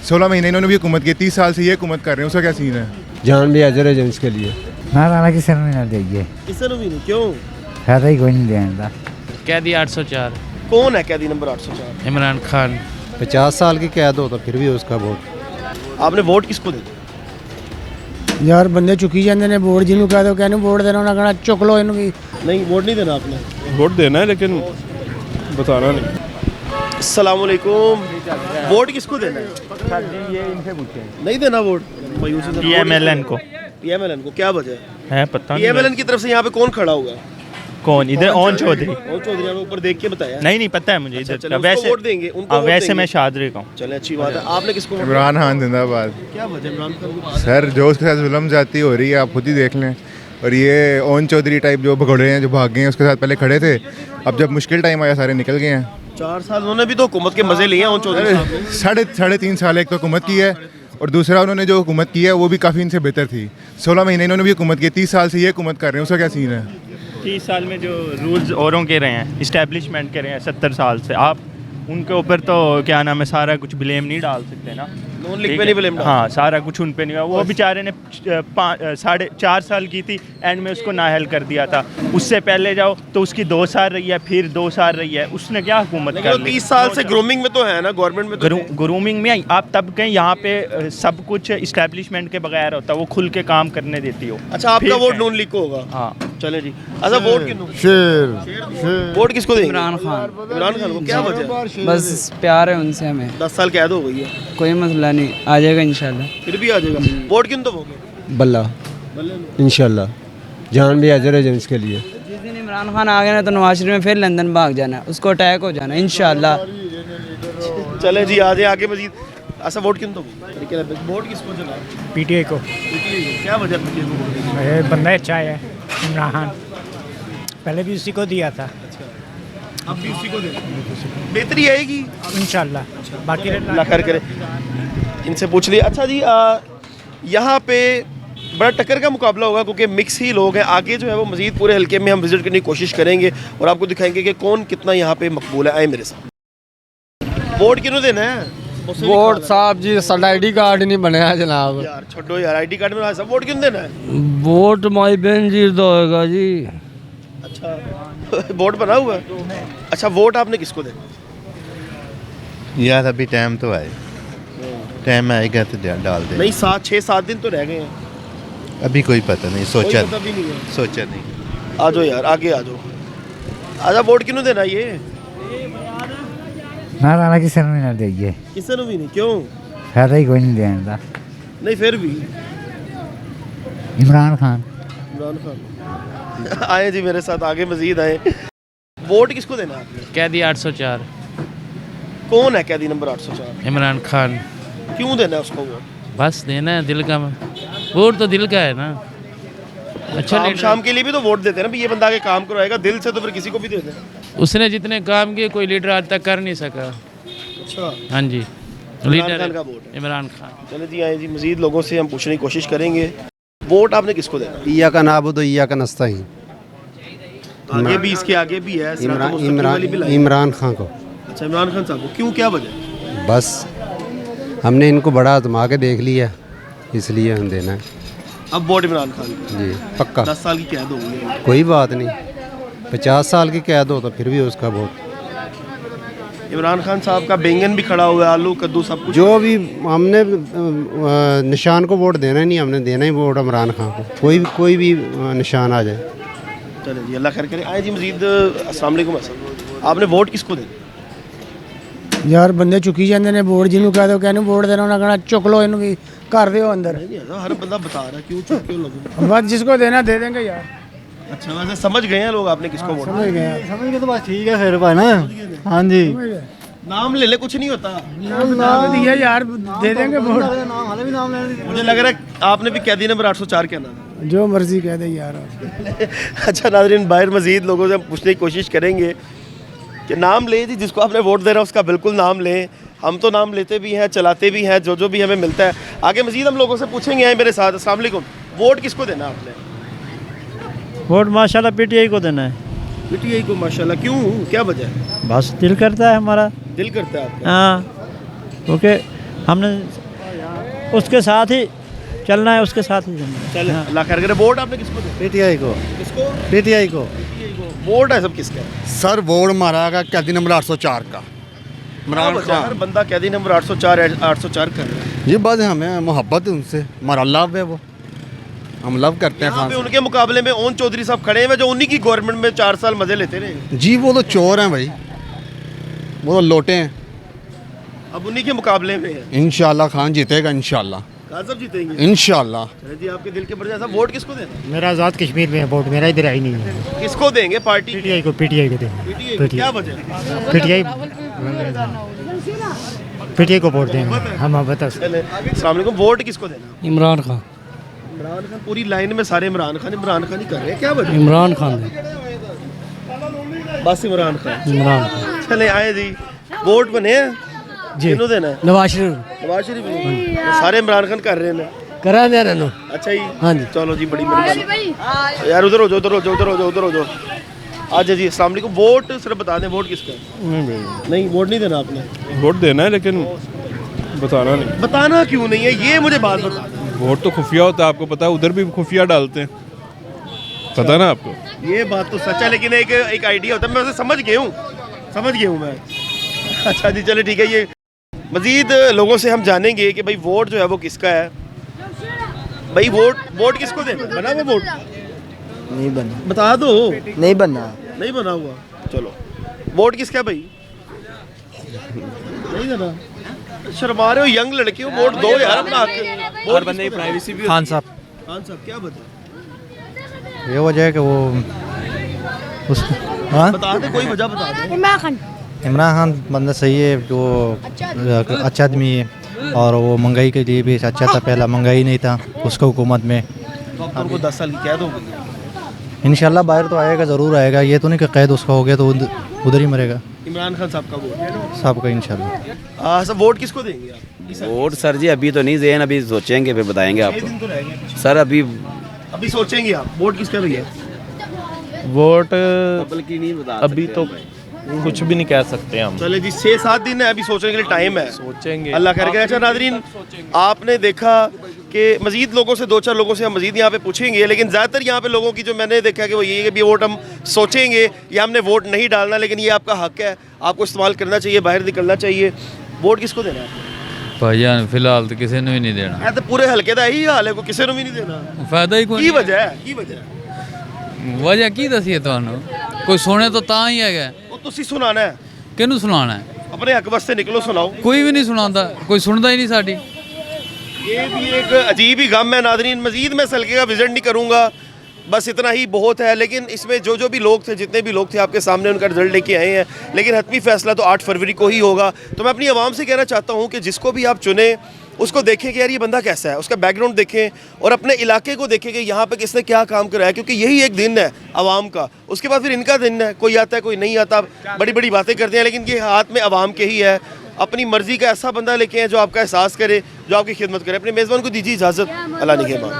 16 महीने इन्होंने भी हुकूमत की, 30 साल से ये हुकूमत कर रहे हैं, उसका क्या सीन है? जान भी हाजिर है जेंट्स के लिए ना राना किसी ने ना देइए, ਕਿਸੇ ਨੂੰ ਵੀ ਨਹੀਂ क्यों फायदा ही कोई नहीं देने का। कैदी 804 कौन है कैदी नंबर 804? इमरान खान। 50 साल की कैद हो तो फिर भी उसका वोट। आपने वोट किसको दिया? यार बंदे चुकी जाते हैं वोट, जिन्होंने कह दो कहने वोट देना उन्हें कहना चुक लो इनू भी। नहीं वोट नहीं देना आपने। वोट देना है लेकिन बताना नहीं। अस्सलाम वालेकुम। वोट किसको देना है? ये इनसे पूछे नहीं देना वोट PMLN को PMLN को। क्या वजह है पता PMLN की तरफ से यहाँ पे कौन खड़ा होगा? कौन इधर ओन चौधरी और चौधरी ने ऊपर देख के बताया। नहीं पता है मुझे अच्छा, इधर चलो, उसको वैसे वोट देंगे, उनको वोट वैसे देंगे। मैं शादरी का हूँ। चले अच्छी बात है। आपने किसको वोट इमरान खान जिंदाबाद। दिया? क्या वजह इमरान खान को? सर जो उसके साथ जुल्म जाती हो रही है आप खुद ही देख लें, और ये ओन चौधरी टाइप जो भगोड़े हैं जो भाग गए हैं उसके साथ पहले खड़े थे, अब जब मुश्किल टाइम आया सारे निकल गए हैं। 4 साल उन्होंने भी तो हुकूमत के मजे लिए हैं उन चौधरी साहब ने। साढ़े 3 साल एक तो हुकूमत की है, और दूसरा उन्होंने जो हुकूमत की है वो भी काफ़ी इनसे बेहतर थी। 16 महीने इन्होंने भी हुकूमत की, 30 साल से ये हुकूमत कर रहे हैं, उसका क्या सीन है? 30 साल में जो रूल्स औरों के रहे हैं, इस्टेब्लिशमेंट के रहे हैं 70 साल से, आप उनके ऊपर तो क्या नाम है सारा कुछ ब्लेम नहीं डाल सकते ना। नॉन लिख पे नहीं ब्लेम। हाँ सारा कुछ उन पे नहीं हुआ। वो बेचारे ने 4.5 साल की थी, एंड में उसको नाअहल कर दिया था। उससे पहले जाओ तो उसकी 2 साल रही है, फिर 2 साल रही है, उसने क्या हुकूमत कर ली? 30 साल से ग्रूमिंग में तो है ना, गवर्नमेंट में तो ग्रूमिंग में आप तब कहीं यहाँ पे सब कुछ इस्टेब्लिशमेंट के बगैर होता है, वो खुल के काम करने देती हो। अच्छा आपका फिर वोट कहें। नॉन लीग को होगा? हाँ चले जी। अच्छा वोट किसको? वोट किसको देंगे? इमरान खान। इमरान खान को। क्या वजह? बस प्यार है उनसे हमें, 10 साल कैद हो गई है, कोई मसला नहीं, आ जाएगा इंशाल्लाह। फिर भी आ जाएगा। वोट किन तो होगे? बल्ला इंशाल्लाह, जान भी हाजिर है जेंट्स के लिए। जिस दिन इमरान खान आ गया ना तो नवाज शरीफ में फिर लंदन भाग जाना, उसको अटैक हो जाना इंशाल्लाह। चले जी आ जाए आगे मजीद। अच्छा वोट किन तो वोट किसको चला? PTI को। क्या वजह PTI को वोट देने की? ये बंदा अच्छा है इमरान खान, पहले भी उसी को दिया था, अब भी उसी को देना। बेहतरी आएगी इंशाल्लाह। बाकी अल्लाह खैर करे। इनसे पूछ लिया। अच्छा जी यहाँ पे बड़ा टक्कर का मुकाबला होगा क्योंकि मिक्स ही लोग हैं। आगे जो है वो मजीद पूरे हल्के में हम विजिट करने की कोशिश करेंगे और आपको दिखाएंगे कि कौन कितना यहाँ पे मकबूल है। आए मेरे साथ। वोट किन्हों देना है? वोट साहब जी साਡਾ ID कार्ड नहीं बनया जनाब। यार छोड़ो यार, ID कार्ड में सब वोट क्यों देना है? वोट माई बहन जी तो होगा जी। अच्छा वोट बना हुआ है। अच्छा वोट आपने किसको देना? यार अभी टाइम तो है, टाइम आएगा तो डाल दे। नहीं 6-7 दिन तो रह गए हैं। अभी कोई पता नहीं, कोई पता भी नहीं है। सोचा नहीं। आ जाओ यार आगे आ जाओ। अच्छा वोट किन्हों देना ये? ना राना किसी ने ना देइए, किसी ने भी नहीं। क्यों? फायदा ही कोई नहीं देने का। नहीं फिर भी इमरान खान। इमरान खान। आए जी मेरे साथ आगे मजीद आए। वोट किसको देना है आपने? कैदी 804 कौन है कैदी नंबर 804? इमरान खान। क्यों देना है उसको वोट? बस देना है दिल का, वोट तो दिल का है ना। अच्छा काम शाम के लिए भी तो वोट देते हैं ना, भी ये बंदा आगे काम करवाएगा दिल से, तो फिर किसी को भी दे दें। उसने जितने काम किए कोई लीडर आज तक कर नहीं सका। अच्छा हाँ जी इमरान खान का वोट है। इमरान खान। चलो जी आए जी मजीद लोगों से हम पूछने की कोशिश करेंगे। वोट आपने किसको देना? ईया का नाबुद ईया का नस्ताईन। आगे भी इसके आगे भी है सिरात मुस्तकीम वाली भी लाई। इमरान खान को। अच्छा इमरान खान साहब को क्यों, क्या वजह? बस हमने इनको बड़ा आजमा के देख लिया, इसलिए हम देना है अब वोट इमरान खान को। जी पक्का। 10 साल की कैद हो गई है। कोई बात नहीं, 50 साल की कैद हो तो फिर भी उसका वोट। इमरान खान साहब का बैंगन भी खड़ा हुआ है, आलू कद्दू सब कुछ। जो भी हमने निशान को वोट देना ही नहीं, हमने देना ही वोट इमरान खान को, कोई भी निशान आ जाए। चले जी अल्लाह खैर करे। आए जी मजीद। अस्सलाम वालेकुम। आपने वोट किसको देना? यार बंदे चुकी जाते हैं वोट, जिन्होंने कह दो कहने वोट देना उन्हें कहना चुक लो इनू भी, कर दो अंदर। हर बंदा बता रहा है क्यों चुप क्यों लगू। बस जिसको देना दे देंगे यार। अच्छा वैसे समझ गए हैं लोग आपने किसको वोट? समझ गए समझ गए तो बस ठीक है फिर भाई ना। हाँ जी नाम ले ले, कुछ नहीं होता। नाम दिया यार, दे देंगे वोट। मुझे लग रहा है आपने भी कैदी नंबर 804 कहना था। जो मर्जी कह दे यार। अच्छा नाज़रीन बाहर मजीद लोगों से हम पूछने की कोशिश करेंगे कि नाम ले जी, जिसको आपने वोट दे रहा है उसका बिल्कुल नाम लें। हम तो नाम लेते भी हैं, चलाते भी हैं, जो भी हमें मिलता है। आगे मजीद हम लोगों से पूछेंगे। आए मेरे साथ। अस्सलाम वालेकुम। वोट किसको देना आपने? वोट माशाल्लाह PTI को देना है। PTI को माशाल्लाह, क्यों, क्या वजह है? बस दिल करता है हमारा। दिल करता है आपका? हाँ क्योंकि हमने उसके साथ ही चलना है, उसके साथ ही चलना है। चले अल्लाह खैर करे। वोट आपने किसको दिया? पीटीआई को, किसको? पीटीआई को। वोट है सब किसका है? सर वोट मारा का कैदी नंबर 804 का, क्या वजह है? हर बंदा कैदी नंबर 804 कर रहा है। ये बात है, हमें मोहब्बत है उनसे, हमारा लव है वो, हम लव करते हैं यहाँ पे खान उनके मुकाबले में ओन चौधरी साहब खड़े हैं जो उन्हीं की गवर्नमेंट में 4 साल मजे लेते रहे। जी। वो तो चोर हैं भाई, वो तो लोटे हैं। अब उन्हीं के मुकाबले में है। इंशाल्लाह खान जीतेगा, इंशाल्लाह खान साहब जीतेंगे इंशाल्लाह। चले जी, आपके दिल के बड़े ऐसा वोट किसको देना? मेरा आज़ाद कश्मीर में है वोट, मेरा इधर आई नहीं है। किसको देंगे? पार्टी पीटीआई को देंगे। पीटीआई को। क्या वजह? पीटीआई को वोट देंगे हम, बता। चले अस्सलाम वालेकुम। वोट किसको देना? इमरान खान। इमरान खान। पूरी लाइन में सारे इमरान खान ही कर रहे हैं, क्या वजह? इमरान खान। बस इमरान खान। इमरान खान। चले आए जी, वोट बने हैं जी। किहनू देना है? नवाज शरीफ नवाज शरीफ को। सारे इमरान खान कर रहे हैं। करा दे रहे नो। अच्छा जी, हाँ जी। चलो जी, बड़ी मेहरबानी यार। उधर हो जाओ, उधर हो जाओ, उधर हो जाओ, उधर हो जाओ। अच्छा जी, अस्सलाम वालेकुम। वोट सिर्फ बता दें, वोट किसका है? नहीं, वोट नहीं देना आपने। वोट देना है लेकिन बताना नहीं। बताना क्यों नहीं है, ये मुझे बात बता दें। वोट तो खुफिया होता है, आपको पता है, उधर भी खुफिया डालते हैं, पता ना आपको। ये बात तो सच है, लेकिन एक आइडिया होता है। मैं उसे समझ गया हूँ मैं। अच्छा जी, चले ठीक है। ये मज़ीद लोगों से हम जानेंगे कि भाई वोट जो है वो किसका है। भाई वोट किसको देना? बना हुआ वोट? नहीं बना। बता दो। नहीं बना। नहीं बना हुआ। चलो, वोट किसका है भाई? नहीं देना? शर्मा रहे हो, यंग लड़के हो, वोट दो यार अपना हक। हर बंदे की प्राइवेसी भी। खान साहब। खान साहब, क्या बता? ये वजह है कि वो हाँ, बता दे, कोई वजह बता दे। इमरान खान बंदा सही है, जो अच्छा आदमी है, और वो महंगाई के लिए भी अच्छा था। पहला महंगाई नहीं था उसका हुकूमत में। तो अब तो उनको 10 साल की कैद हो गई। इंशाल्लाह बाहर तो आएगा, ज़रूर आएगा। ये तो नहीं कि कैद उसका हो गया तो उधर ही मरेगा। इमरान खान साहब का वोट साहब का इंशाल्लाह। सब वोट किसको देंगे आप? वोट सर जी अभी तो नहीं दें, अभी सोचेंगे फिर बताएंगे छह आपको। दिन तो रह गए। सर अभी सोचेंगे आप। वोट किसका भैया? वोट बल्कि नहीं बता अभी तो कुछ भी नहीं कह सकते हम। चले जी, 6-7 दिन है, अभी सोचने के लिए टाइम है। सोचेंगे अल्लाह खैर करे। अच्छा नाज़रीन, आपने देखा कि मज़ीद लोगों से, 2-4 लोगों से हम मज़ीद यहाँ पे पूछेंगे, लेकिन ज़्यादातर यहाँ पे लोगों की जो मैंने देखा कि वो ये है कि भी वोट हम सोचेंगे या हमने वोट नहीं डालना, लेकिन ये आपका हक है, आपको इस्तेमाल करना चाहिए, बाहर निकलना चाहिए। वोट किसको देना है? भाईजान फिलहाल तो किसी ने भी नहीं देना। है तो पूरे हल्के का यही हाल है, को किसी ने भी नहीं देना। फायदा ही कोई। की वजह है? की वजह वजह की दसीए ਤੁਹਾਨੂੰ कोई सुने तो ਤਾਂ ही है। वो तुसी सुनाना है। किहनू सुनाना है? अपने हक वास्ते निकलो, सुनाओ। कोई भी नहीं सुनाता, कोई सुनता ही नहीं साडी। ये भी एक अजीब ही गम है नादरीन। मज़ीद मैं हल्के का विजिट नहीं करूँगा, बस इतना ही बहुत है। लेकिन इसमें जो भी लोग थे, जितने भी लोग थे आपके सामने, उनका रिजल्ट लेके आए हैं, लेकिन हतमी फैसला तो 8 फरवरी को ही होगा। तो मैं अपनी आवाम से कहना चाहता हूँ कि जिसको भी आप चुने उसको देखें कि यार ये बंदा कैसा है, उसका बैकग्राउंड देखें और अपने इलाके को देखें कि यहाँ पे किसने क्या काम कराया, क्योंकि यही एक दिन है आवाम का। उसके बाद फिर इनका दिन है, कोई आता है कोई नहीं आता, बड़ी बड़ी बातें करते हैं, लेकिन ये हाथ में आवाम के ही है। अपनी मर्ज़ी का ऐसा बंदा लेके हैं जो आपका एहसास करे, जो आपकी खिदमत करे। अपने मेज़बान को दीजिए इजाज़त। अल्लाह निगहबान।